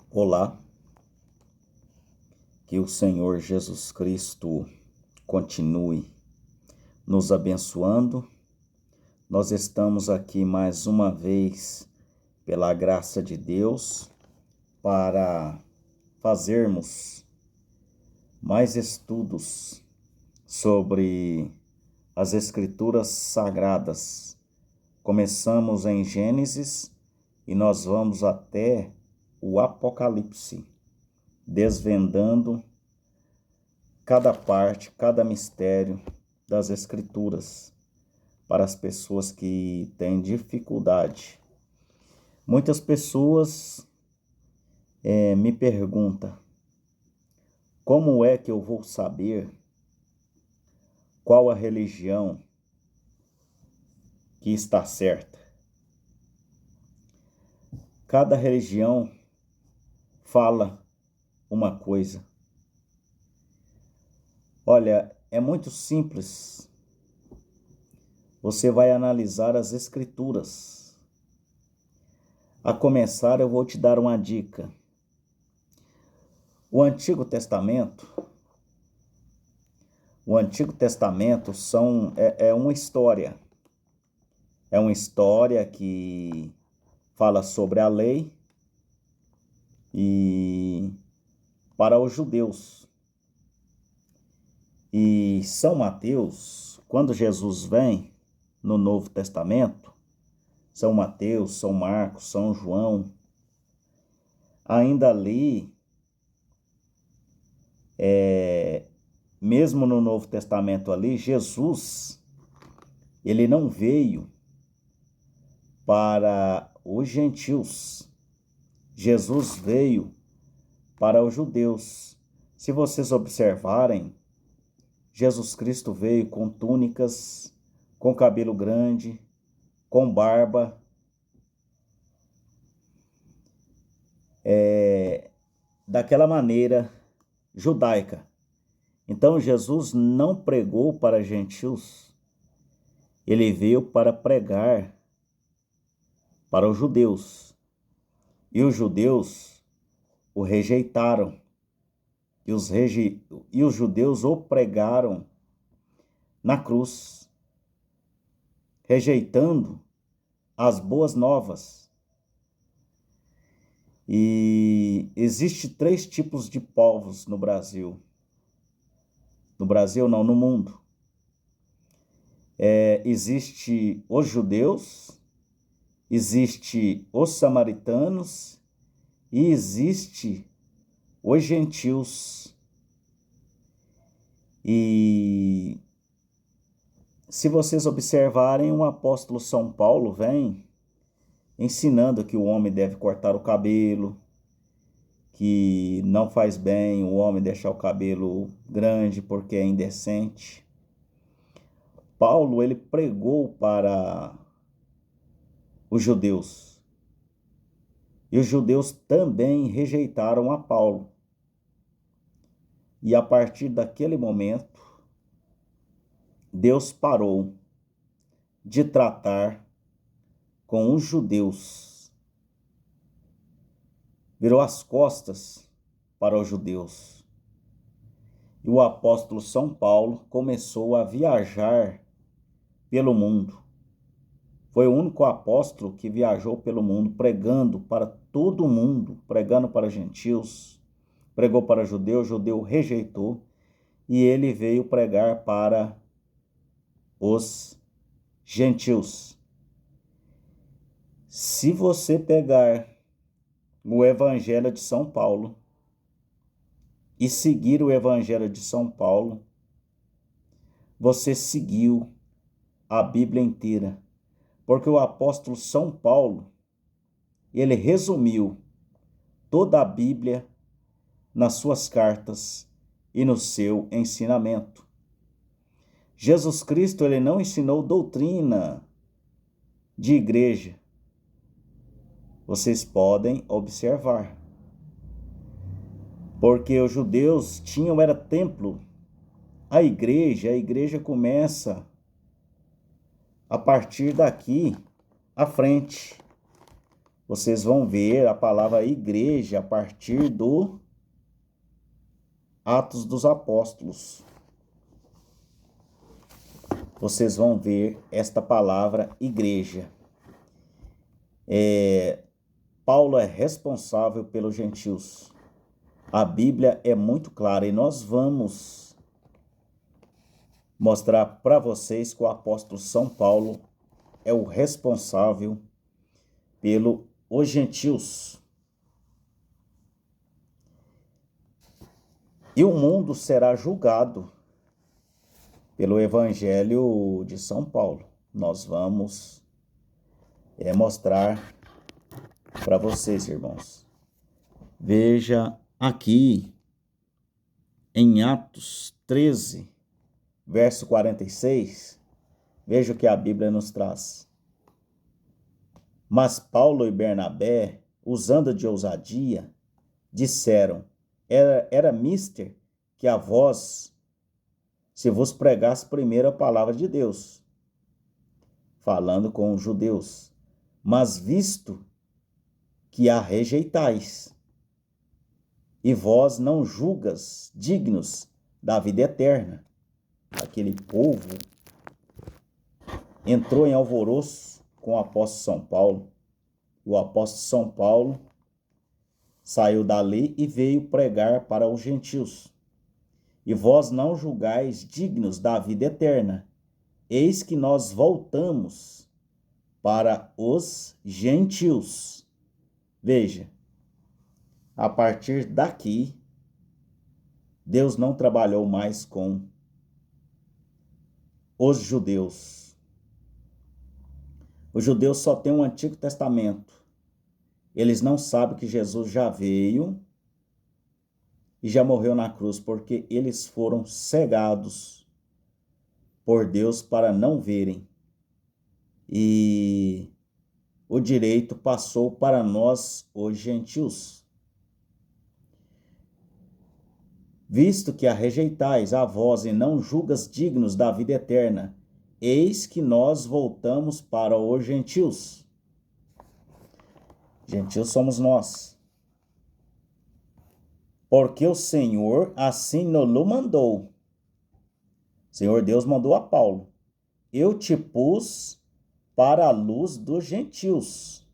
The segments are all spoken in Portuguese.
Olá, que o Senhor Jesus Cristo continue nos abençoando. Nós estamos aqui mais uma vez, pela graça de Deus, para fazermos mais estudos sobre as Escrituras Sagradas. Começamos em Gênesis e nós vamos até o Apocalipse, desvendando cada parte, cada mistério das Escrituras para as pessoas que têm dificuldade. Muitas pessoas me perguntam: como é que eu vou saber qual a religião que está certa? Cada religião fala uma coisa. Olha, é muito simples. Você vai analisar as Escrituras. A começar, eu vou te dar uma dica. O Antigo Testamento é uma história. É uma história que fala sobre a lei e para os judeus. E São Mateus, quando Jesus vem no Novo Testamento, São Mateus, São Marcos, São João, ainda ali, mesmo no Novo Testamento ali, Jesus, ele não veio para os gentios. Jesus veio para os judeus. Se vocês observarem, Jesus Cristo veio com túnicas, com cabelo grande, com barba. Daquela maneira judaica. Então Jesus não pregou para gentios, ele veio para pregar para os judeus. E os judeus o rejeitaram. E os judeus o pregaram na cruz, rejeitando as boas novas. E existe 3 tipos de povos no Brasil. No Brasil não, no mundo. Existe os judeus, existe os samaritanos e existe os gentios. E se vocês observarem, o apóstolo São Paulo vem ensinando que o homem deve cortar o cabelo, que não faz bem o homem deixar o cabelo grande porque é indecente. Paulo, ele pregou para os judeus. E os judeus também rejeitaram a Paulo. E a partir daquele momento, Deus parou de tratar com os judeus. Virou as costas para os judeus. E o apóstolo São Paulo começou a viajar pelo mundo. Foi o único apóstolo que viajou pelo mundo, pregando para todo mundo, pregando para gentios, pregou para judeu, judeu rejeitou, e ele veio pregar para os gentios. Se você pegar o Evangelho de São Paulo e seguir o Evangelho de São Paulo, você seguiu a Bíblia inteira. Porque o apóstolo São Paulo, ele resumiu toda a Bíblia nas suas cartas e no seu ensinamento. Jesus Cristo, ele não ensinou doutrina de igreja. Vocês podem observar. Porque os judeus era templo. A igreja começa a partir daqui à frente. vocês vão ver a palavra igreja a partir do Atos dos Apóstolos. Vocês vão ver esta palavra igreja. Paulo é responsável pelos gentios. A Bíblia é muito clara e nós vamos mostrar para vocês que o apóstolo São Paulo é o responsável pelos gentios. E o mundo será julgado pelo Evangelho de São Paulo. Nós vamos mostrar para vocês, irmãos. Veja aqui em Atos 13, verso 46, veja o que a Bíblia nos traz. Mas Paulo e Bernabé, usando de ousadia, disseram: era mister que a vós se vos pregasse primeiro a palavra de Deus, falando com os judeus, mas visto que a rejeitais, e vós não julgas dignos da vida eterna. Aquele povo entrou em alvoroço com o apóstolo São Paulo. O apóstolo São Paulo saiu dali e veio pregar para os gentios. E vós não julgais dignos da vida eterna. Eis que nós voltamos para os gentios. Veja, a partir daqui, Deus não trabalhou mais com os judeus. Os judeus só têm o Antigo Testamento. Eles não sabem que Jesus já veio e já morreu na cruz, porque eles foram cegados por Deus para não verem. E o direito passou para nós, os gentios. Visto que a rejeitais a vós e não julgas dignos da vida eterna, eis que nós voltamos para os gentios. Gentios somos nós. Porque o Senhor assim nos mandou. O Senhor Deus mandou a Paulo: eu te pus para a luz dos gentios,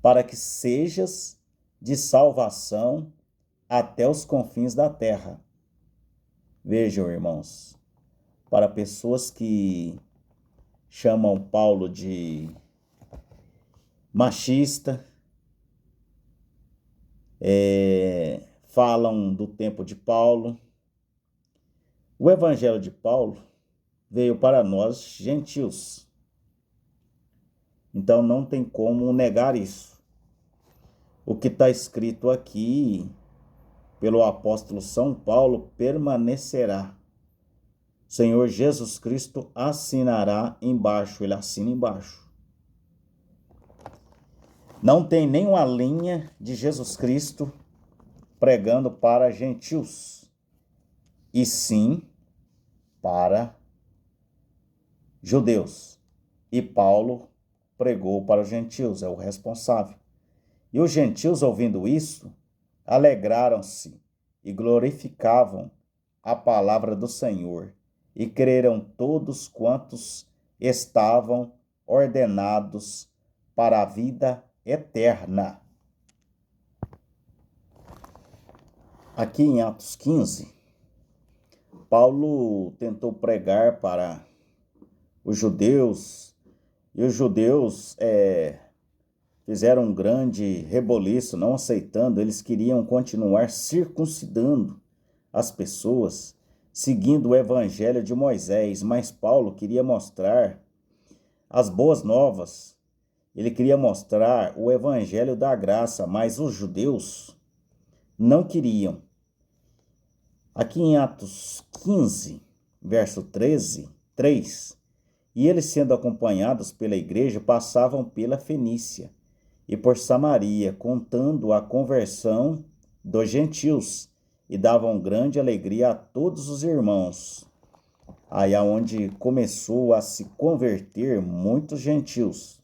para que sejas de salvação até os confins da terra. Vejam, irmãos, para pessoas que chamam Paulo de machista, falam do tempo de Paulo. O evangelho de Paulo veio para nós gentios. Então não tem como negar isso. O que está escrito aqui pelo apóstolo São Paulo permanecerá. O Senhor Jesus Cristo assinará embaixo, ele assina embaixo. Não tem nenhuma linha de Jesus Cristo pregando para gentios, e sim para judeus. E Paulo pregou para os gentios, é o responsável. E os gentios, ouvindo isso, alegraram-se e glorificavam a palavra do Senhor, e creram todos quantos estavam ordenados para a vida eterna. Aqui em Atos 15, Paulo tentou pregar para os judeus, e os judeus fizeram um grande reboliço, não aceitando. Eles queriam continuar circuncidando as pessoas, seguindo o evangelho de Moisés, mas Paulo queria mostrar as boas novas. Ele queria mostrar o evangelho da graça, mas os judeus não queriam. Aqui em Atos 15, verso 13, 3, e eles, sendo acompanhados pela igreja, passavam pela Fenícia e por Samaria, contando a conversão dos gentios, e davam grande alegria a todos os irmãos. Aí é onde começou a se converter muitos gentios.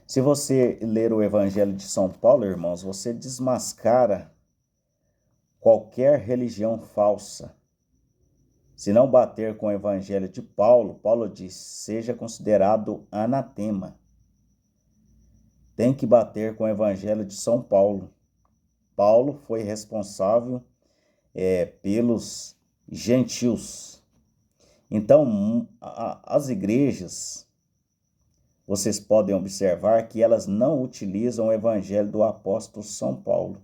Se você ler o Evangelho de São Paulo, irmãos, você desmascara qualquer religião falsa. Se não bater com o Evangelho de Paulo, Paulo diz, seja considerado anatema. Tem que bater com o Evangelho de São Paulo. Paulo foi responsável pelos gentios. Então, as igrejas, vocês podem observar que elas não utilizam o Evangelho do apóstolo São Paulo.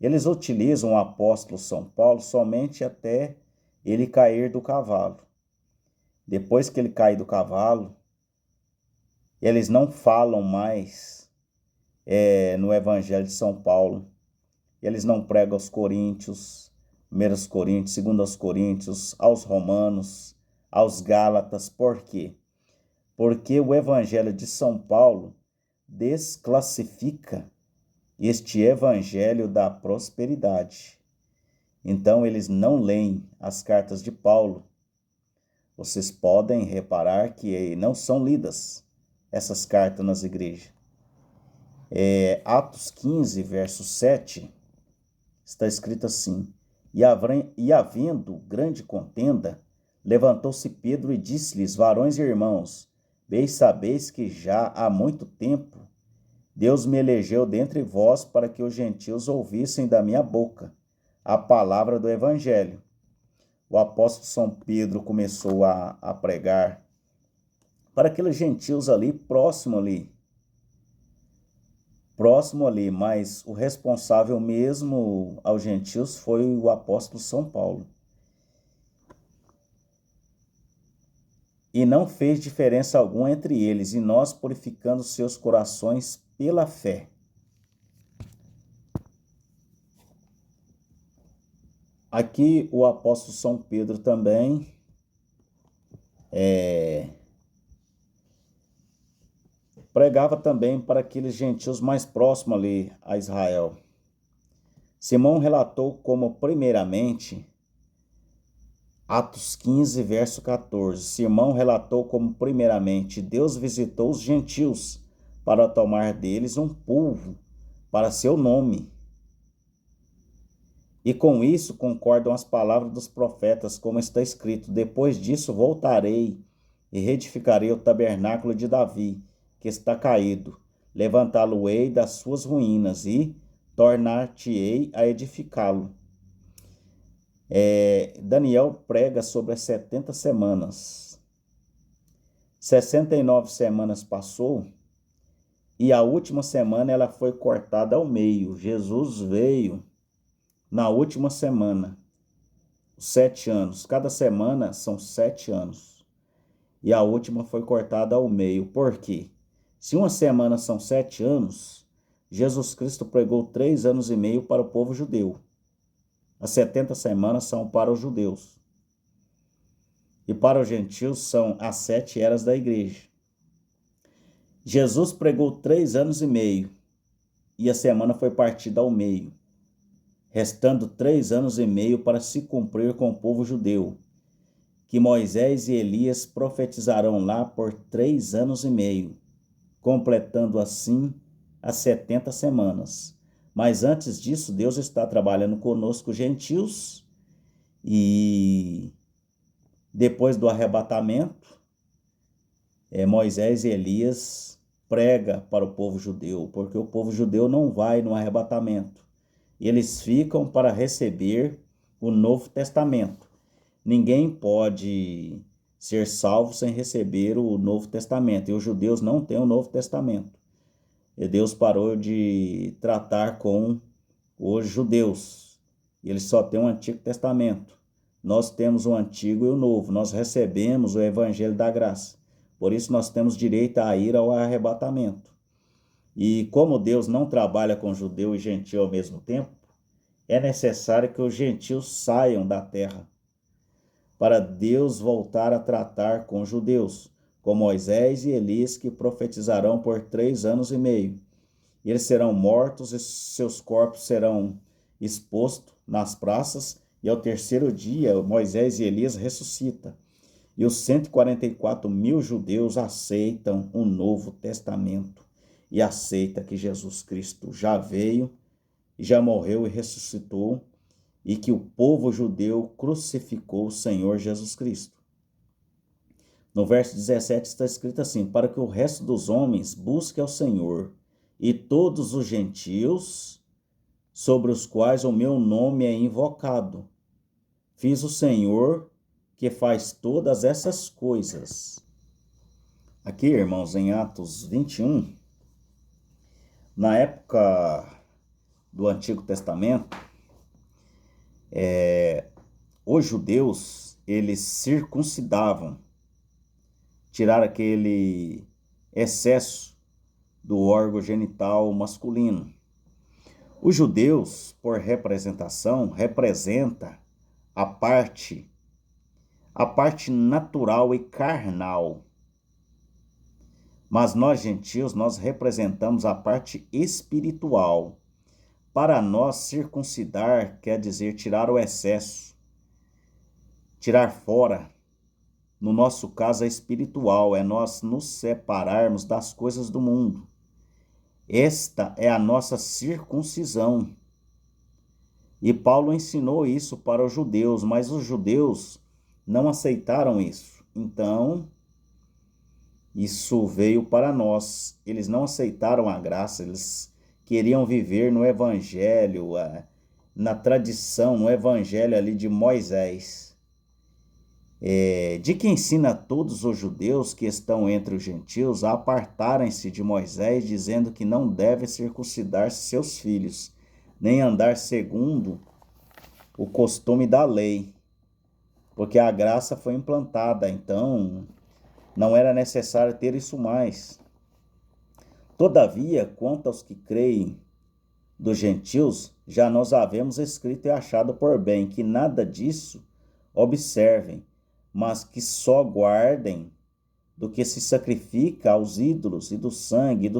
Eles utilizam o apóstolo São Paulo somente até ele cair do cavalo. Depois que ele cai do cavalo, eles não falam mais no Evangelho de São Paulo. Eles não pregam aos Coríntios, 1 Coríntios, 2 Coríntios, aos Romanos, aos Gálatas. Por quê? Porque o Evangelho de São Paulo desclassifica este Evangelho da prosperidade. Então, eles não leem as cartas de Paulo. Vocês podem reparar que não são lidas essas cartas nas igrejas. Atos 15, verso 7, está escrito assim, e havendo grande contenda, levantou-se Pedro e disse-lhes, varões e irmãos, bem sabeis que já há muito tempo Deus me elegeu dentre vós para que os gentios ouvissem da minha boca a palavra do Evangelho. O apóstolo São Pedro começou a pregar para aqueles gentios ali, próximo ali, mas o responsável mesmo aos gentios foi o apóstolo São Paulo. E não fez diferença alguma entre eles, e nós purificando seus corações pela fé. Aqui o apóstolo São Pedro também pregava também para aqueles gentios mais próximos ali a Israel. Simão relatou como primeiramente, Atos 15, verso 14, Simão relatou como primeiramente Deus visitou os gentios para tomar deles um povo para seu nome. E com isso concordam as palavras dos profetas, como está escrito, depois disso voltarei e reedificarei o tabernáculo de Davi, que está caído, levantá-lo-ei das suas ruínas e tornar-te-ei a edificá-lo. Daniel prega sobre as 70 semanas. 69 semanas passou e a última semana ela foi cortada ao meio. Jesus veio na última semana, 7 anos. Cada semana são 7 anos. E a última foi cortada ao meio. Por quê? Se uma semana são 7 anos, Jesus Cristo pregou 3 anos e meio para o povo judeu. As 70 semanas são para os judeus. E para os gentios são as 7 eras da igreja. Jesus pregou 3 anos e meio. E a semana foi partida ao meio. Restando 3 anos e meio para se cumprir com o povo judeu. Que Moisés e Elias profetizarão lá por 3 anos e meio. Completando assim as 70 semanas. Mas antes disso, Deus está trabalhando conosco, gentios, e depois do arrebatamento, Moisés e Elias prega para o povo judeu, porque o povo judeu não vai no arrebatamento. Eles ficam para receber o Novo Testamento. Ninguém pode ser salvo sem receber o Novo Testamento, e os judeus não têm o Novo Testamento. E Deus parou de tratar com os judeus. Eles só têm o Antigo Testamento. Nós temos o Antigo e o Novo. Nós recebemos o Evangelho da Graça. Por isso nós temos direito a ir ao arrebatamento. E como Deus não trabalha com judeu e gentio ao mesmo tempo, é necessário que os gentios saiam da terra para Deus voltar a tratar com os judeus, com Moisés e Elias, que profetizarão por 3 anos e meio. Eles serão mortos e seus corpos serão expostos nas praças, e ao terceiro dia Moisés e Elias ressuscitam. E os 144 mil judeus aceitam o Novo Testamento. e aceita que Jesus Cristo já veio, já morreu e ressuscitou, e que o povo judeu crucificou o Senhor Jesus Cristo. No verso 17 está escrito assim: para que o resto dos homens busque ao Senhor, e todos os gentios sobre os quais o meu nome é invocado. Fiz o Senhor que faz todas essas coisas. Aqui, irmãos, em Atos 21, na época do Antigo Testamento, os judeus, eles circuncidavam, tiraram aquele excesso do órgão genital masculino. Os judeus, por representação, representa a parte natural e carnal. Mas nós, gentios, nós representamos a parte espiritual. Para nós, circuncidar quer dizer tirar o excesso, tirar fora. No nosso caso, é espiritual, é nós nos separarmos das coisas do mundo. Esta é a nossa circuncisão. E Paulo ensinou isso para os judeus, mas os judeus não aceitaram isso. Então, isso veio para nós. Eles não aceitaram a graça, eles queriam viver no evangelho, na tradição, no evangelho ali de Moisés. De que ensina a todos os judeus que estão entre os gentios a apartarem-se de Moisés, dizendo que não devem circuncidar seus filhos, nem andar segundo o costume da lei, porque a graça foi implantada, então não era necessário ter isso mais. Todavia, quanto aos que creem dos gentios, já nós havemos escrito e achado por bem que nada disso observem, mas que só guardem do que se sacrifica aos ídolos, e do sangue,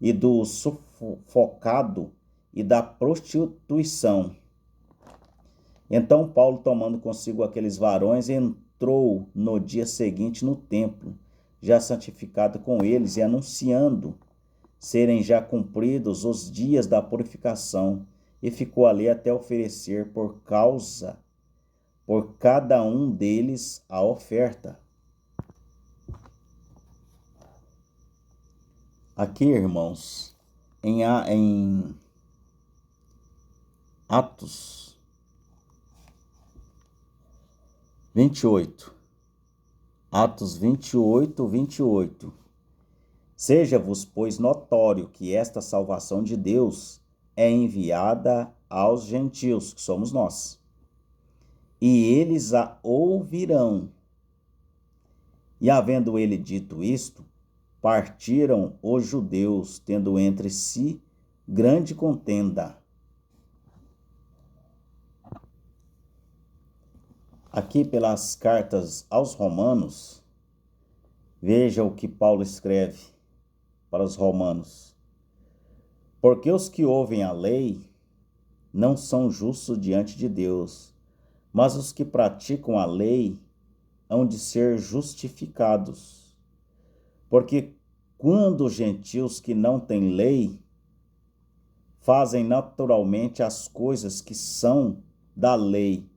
e do sufocado, e da prostituição. Então Paulo, tomando consigo aqueles varões, entrou no dia seguinte no templo, já santificado com eles, e anunciando serem já cumpridos os dias da purificação, e ficou ali até oferecer por cada um deles a oferta. Aqui, irmãos, em Atos 28. Atos 28, 28. Seja-vos, pois, notório que esta salvação de Deus é enviada aos gentios, que somos nós, e eles a ouvirão. E havendo ele dito isto, partiram os judeus, tendo entre si grande contenda. Aqui, pelas cartas aos Romanos, veja o que Paulo escreve para os romanos: porque os que ouvem a lei não são justos diante de Deus, mas os que praticam a lei hão de ser justificados. Porque quando os gentios que não têm lei fazem naturalmente as coisas que são da lei,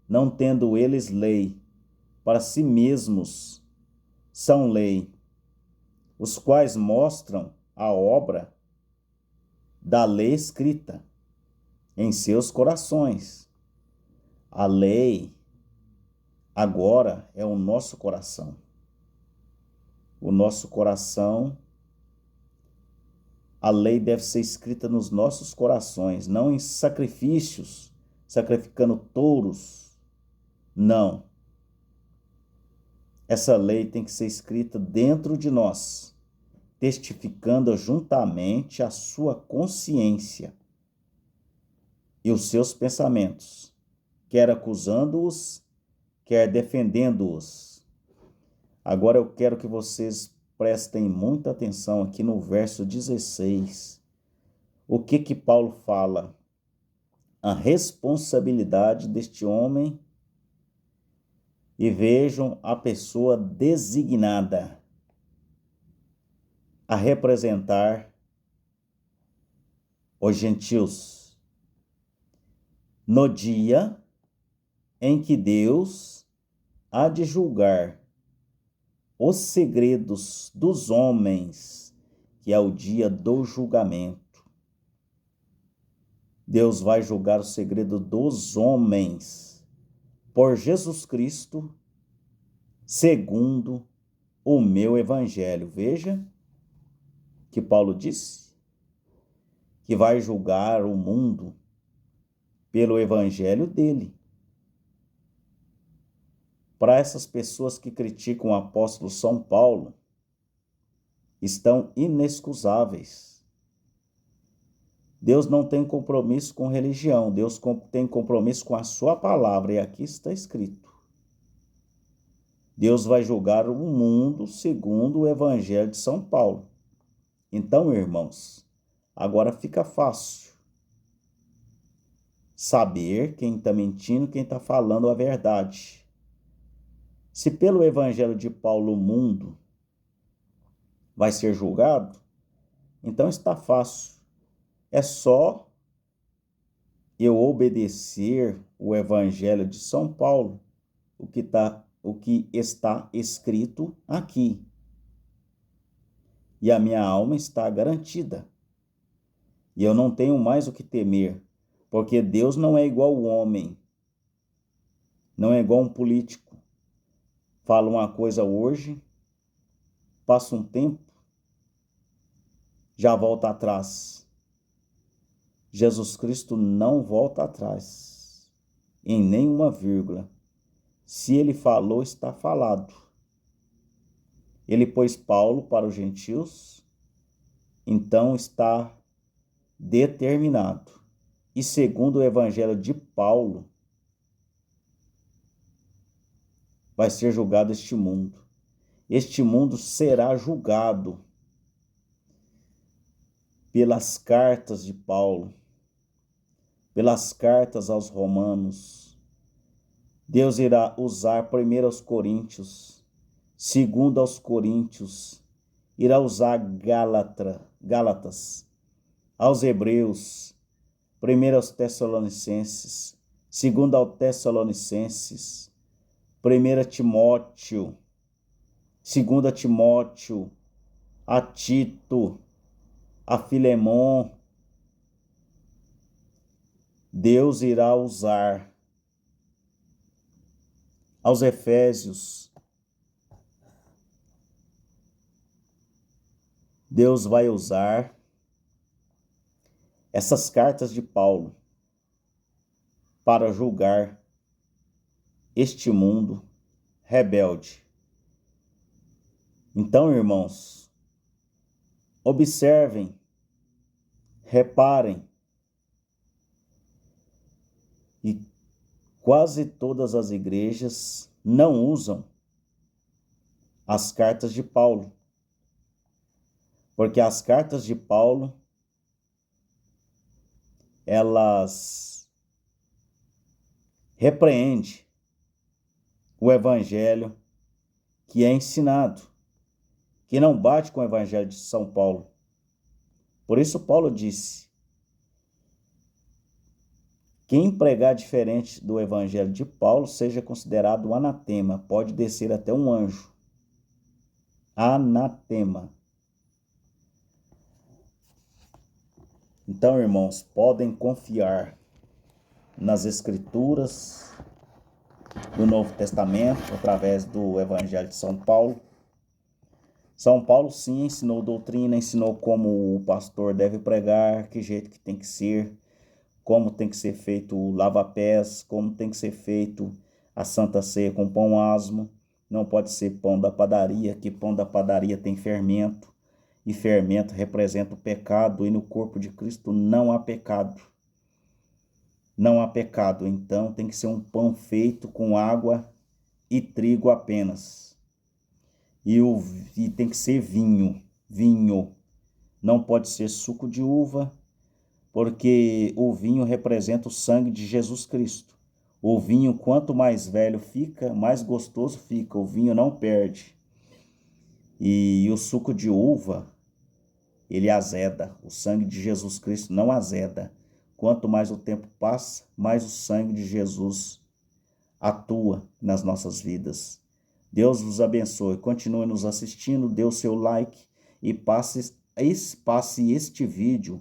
não tendo eles lei, para si mesmos são lei, os quais mostram a obra da lei escrita em seus corações. A lei agora é o nosso coração. O nosso coração, a lei deve ser escrita nos nossos corações, não em sacrifícios, sacrificando touros. Não. Essa lei tem que ser escrita dentro de nós, testificando juntamente a sua consciência e os seus pensamentos, quer acusando-os, quer defendendo-os. Agora eu quero que vocês prestem muita atenção aqui no verso 16. O que Paulo fala? A responsabilidade deste homem. E vejam a pessoa designada. a representar os gentios no dia em que Deus há de julgar os segredos dos homens, que é o dia do julgamento. Deus vai julgar o segredo dos homens por Jesus Cristo, segundo o meu evangelho. Veja que Paulo disse que vai julgar o mundo pelo evangelho dele. Para essas pessoas que criticam o apóstolo São Paulo, estão inexcusáveis. Deus não tem compromisso com religião, Deus tem compromisso com a sua palavra, e aqui está escrito. Deus vai julgar o mundo segundo o evangelho de São Paulo. Então, irmãos, agora fica fácil saber quem está mentindo, quem está falando a verdade. Se pelo evangelho de Paulo o mundo vai ser julgado, então está fácil. É só eu obedecer o evangelho de São Paulo, o que está escrito aqui. E a minha alma está garantida. E eu não tenho mais o que temer, porque Deus não é igual ao homem, não é igual a um político. Fala uma coisa hoje, passa um tempo, já volta atrás. Jesus Cristo não volta atrás, em nenhuma vírgula. Se ele falou, está falado. Ele pôs Paulo para os gentios, então está determinado. E segundo o evangelho de Paulo, vai ser julgado este mundo. Este mundo será julgado pelas cartas de Paulo, pelas cartas aos Romanos. Deus irá usar primeiro aos Coríntios, segundo aos Coríntios, irá usar Gálatas, aos Hebreus, primeiro aos Tessalonicenses, segundo aos Tessalonicenses, primeiro a Timóteo, segundo a Timóteo, a Tito, a Filemon. Deus irá usar aos Efésios. Deus vai usar essas cartas de Paulo para julgar este mundo rebelde. Então, irmãos, observem, reparem, e quase todas as igrejas não usam as cartas de Paulo, porque as cartas de Paulo, elas repreendem o evangelho que é ensinado, que não bate com o evangelho de São Paulo. Por isso Paulo disse: quem pregar diferente do evangelho de Paulo seja considerado anatema, pode descer até um anjo. Anatema. Então, irmãos, podem confiar nas Escrituras do Novo Testamento, através do Evangelho de São Paulo. São Paulo, sim, ensinou doutrina, ensinou como o pastor deve pregar, que jeito que tem que ser, como tem que ser feito o lava-pés, como tem que ser feito a Santa Ceia com pão asmo. Não pode ser pão da padaria, que pão da padaria tem fermento, e fermento representa o pecado, e no corpo de Cristo não há pecado. Não há pecado, então tem que ser um pão feito com água e trigo apenas. E tem que ser vinho. Não pode ser suco de uva, porque o vinho representa o sangue de Jesus Cristo. O vinho, quanto mais velho fica, mais gostoso fica. O vinho não perde. E o suco de uva ele azeda. O sangue de Jesus Cristo não azeda. Quanto mais o tempo passa, mais o sangue de Jesus atua nas nossas vidas. Deus vos abençoe. Continue nos assistindo, dê o seu like e passe este vídeo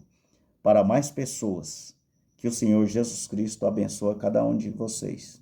para mais pessoas. Que o Senhor Jesus Cristo abençoe cada um de vocês.